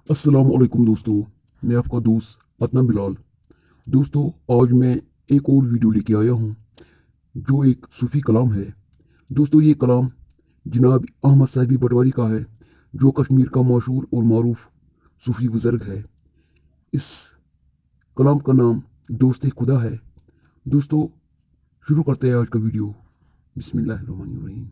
अस्सलाम वालेकुम दोस्तों, मैं आपका दोस्त अदनान बिलाल। दोस्तों, आज मैं एक और वीडियो लेके आया हूँ जो एक सूफ़ी कलाम है। दोस्तों, ये कलाम जनाब अहमद साहिबी पटवारी का है, जो कश्मीर का मशहूर और मारूफ सूफ़ी बुज़ुर्ग है। इस कलाम का नाम दोस्त खुदा है। दोस्तों, शुरू करते हैं आज का वीडियो। बिस्मिल्लाहिर्रहमानिर्रहीम।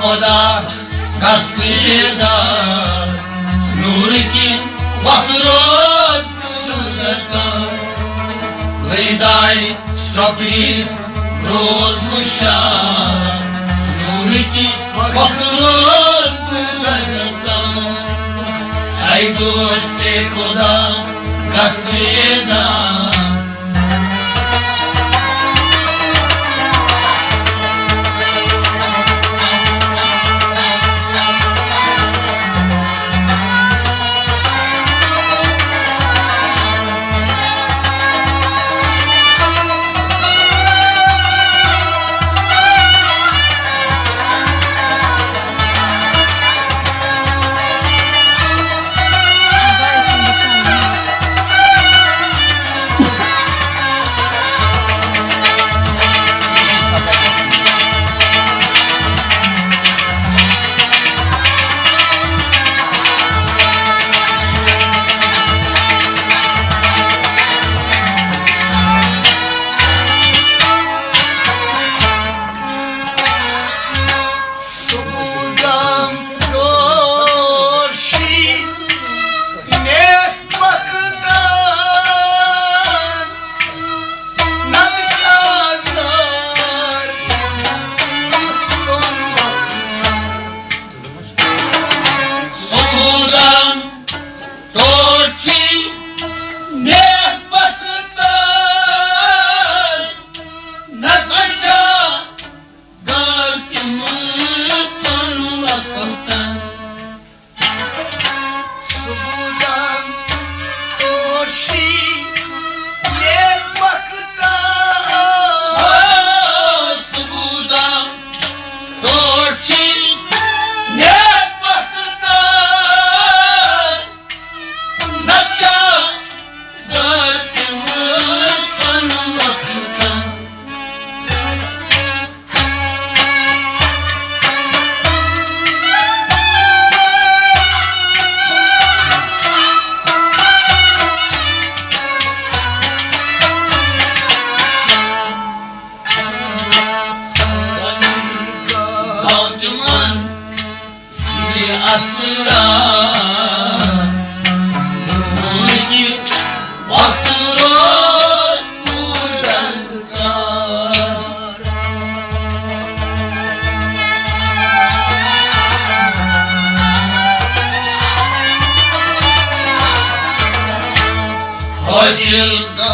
खुदा कसरदार नूर की वक्रोज लेदाई स्ट्रॉबेरी रोज मुशार नूर की वक्रोज आई दोस्त खुदा कसरदार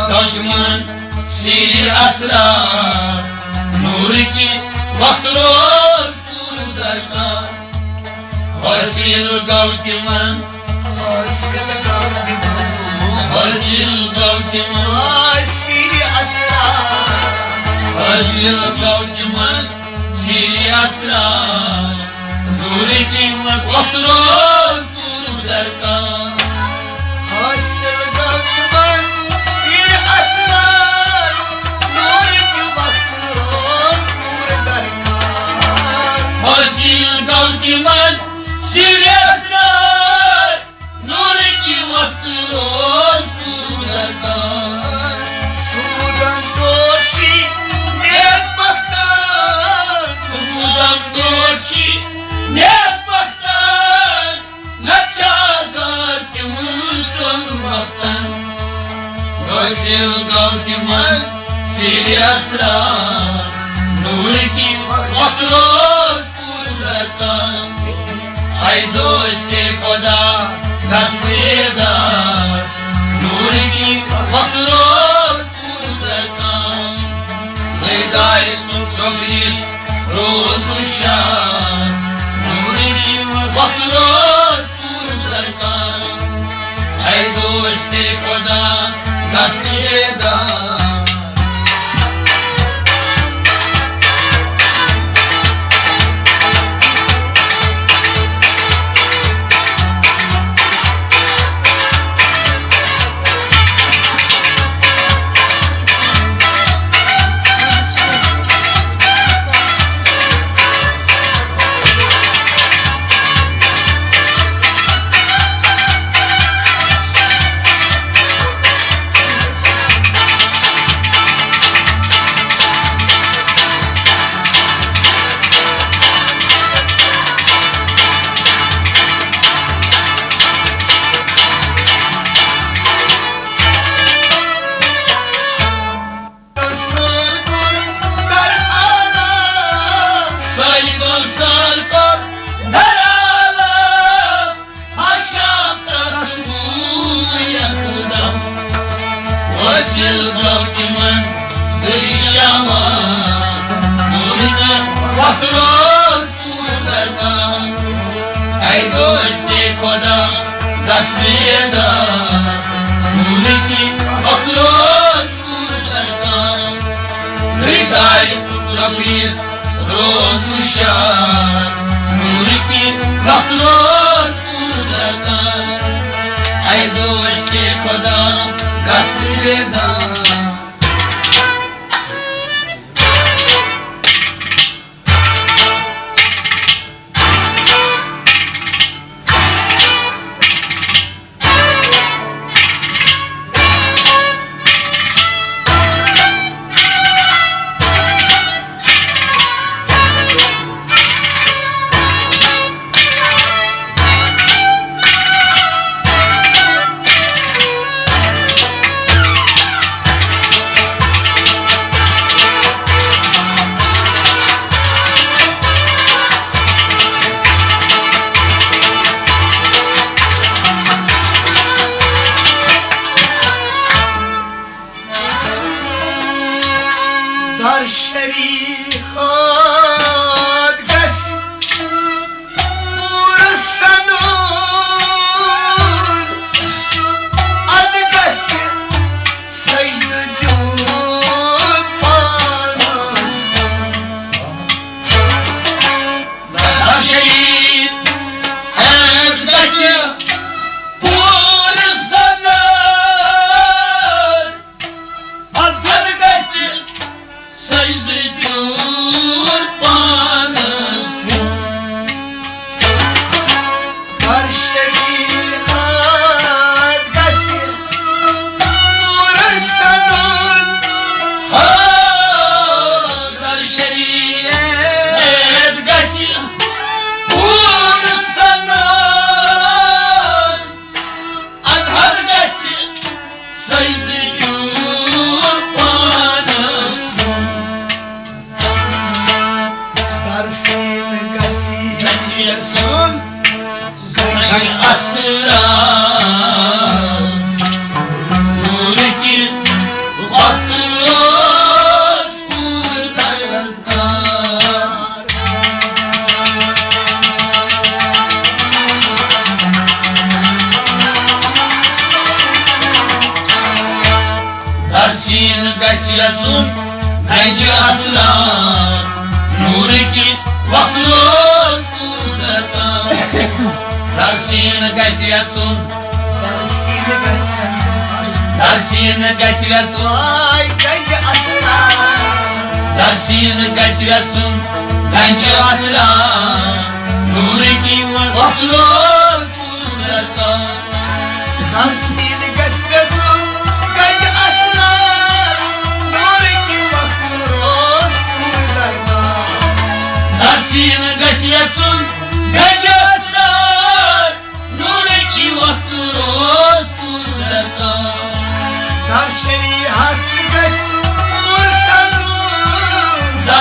दुश्मन सीरी असरार नूर की वक्त रोज पूर दरकार हासिल गौतमन सीरी असरार हासिल गौतमन सीरी असरार नूर की वक्त रोज पूर दरकार हासिल गौतमन असरार नूर की वक्त रोज पूर दरकार खुदा दस्तरेदार नूर की वक्त रोज दरकार हिदायत कबरीत रोज शान नूर की वक्त रोज दरकार ऐ दोस्ते खुदा दस्तरेदार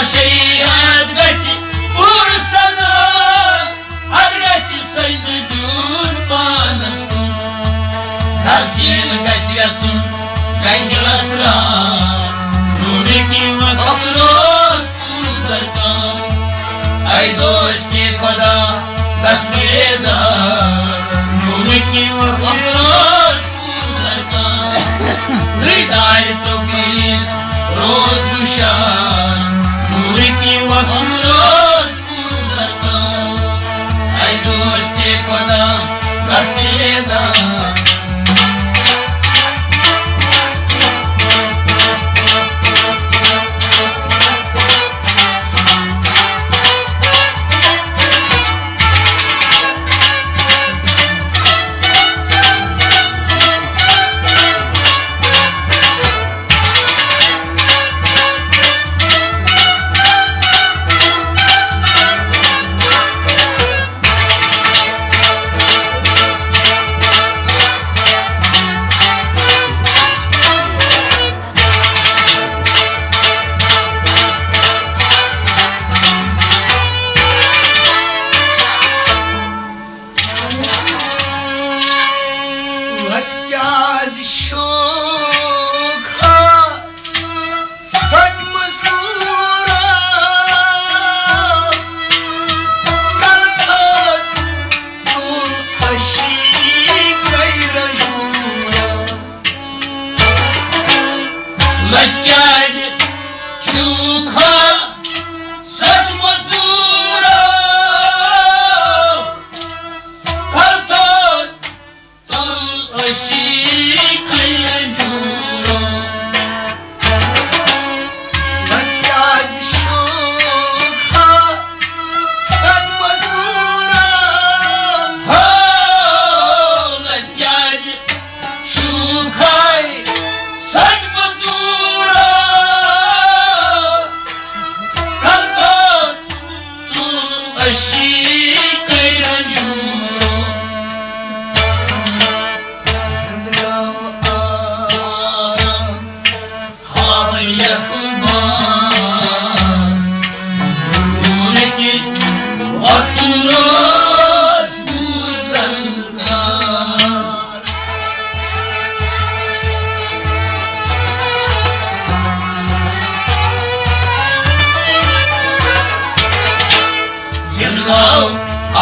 शरीयत गछि पूर सनद अदरस सजद दूर खुदा दस्तरेदा नूर की वफरोज दरका हिदायत की रोज शान नूर की वफरोज दरका ऐ दोस्ते खुदा दस्तरेदा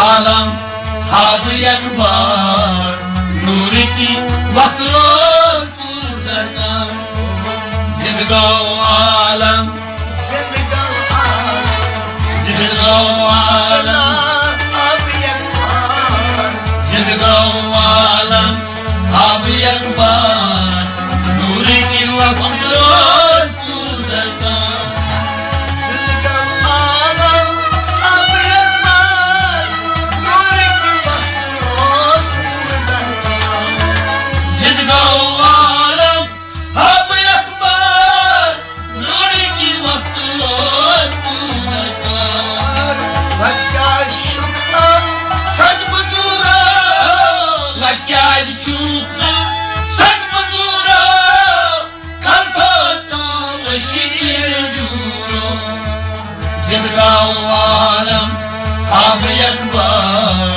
आलम हाब अखबार नूर की वक्त रोज दरका जिंदगाओ आलम जिंदगाओ आलम हाब अखबार जिंदगाओ आलम हाब अखबार नूर की वक्त रोज दरका आलम हाब अखबार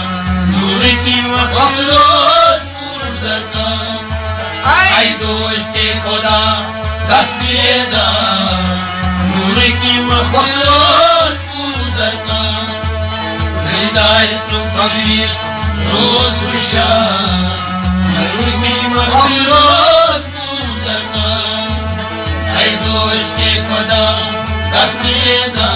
नूर की वक्त रोज दरका ऐ दोस्ते खुदा दस्तरेदा नूर की वक्त रोज दरका हिदायत की रोज शान नूर की वक्त रोज दरका ऐ दोस्ते खुदा दस्तरेदा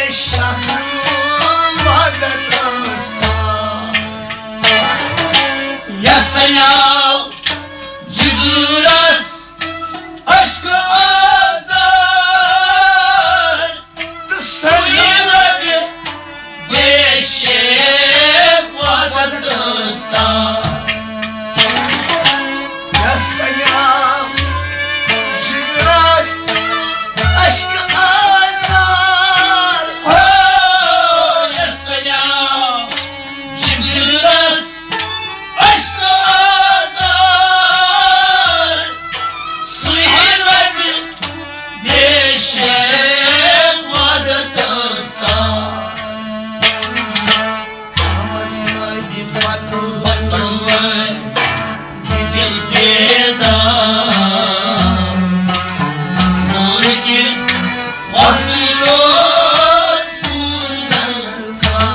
Shahru Magatas सयाव जिगरस अश्क आज़ार तस्वीर देशे वतन दोस्तान या सयाव जिगरस अश्क आज़ार या सयाव जिगरस अश्क आज़ार सुहेल देशे वतन दोस्तान हमसाई पटवन दिल बेदार नूर की वक्रोस पुनर्कार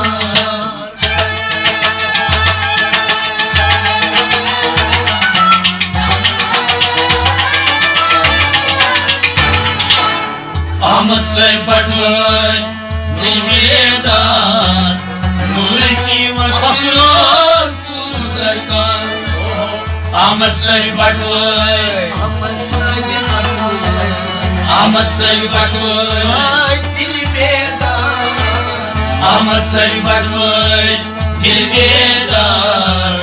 हमसाई पटवन दिल बेदार नूर की वक्रोस पुनर्कार Ahmad Sai Batwai Ahmad Sai Batwai Dil bedar Ahmad Sai Batwai Dil bedar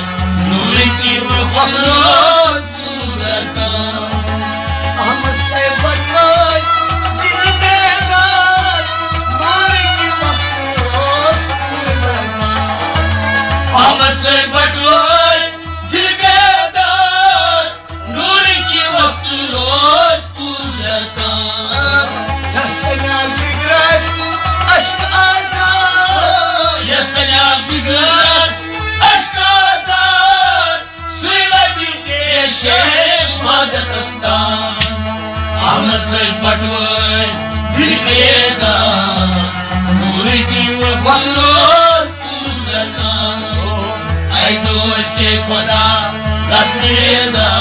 Noor ki waqroz purkar Ahmad Sai Batwai Dil bedar Noor ki waqroz purkar Ahmad Sai Batwai Dil bedar Noor ki waqroz purkar Ya salam jigras aşk azar Ya salam jigras aşk azar Suyla bir deşem vajatastan Ahmad Sai Batwai Dil bedar Noor ki waqroz purkar Ay dost-e Khuda Rastredaar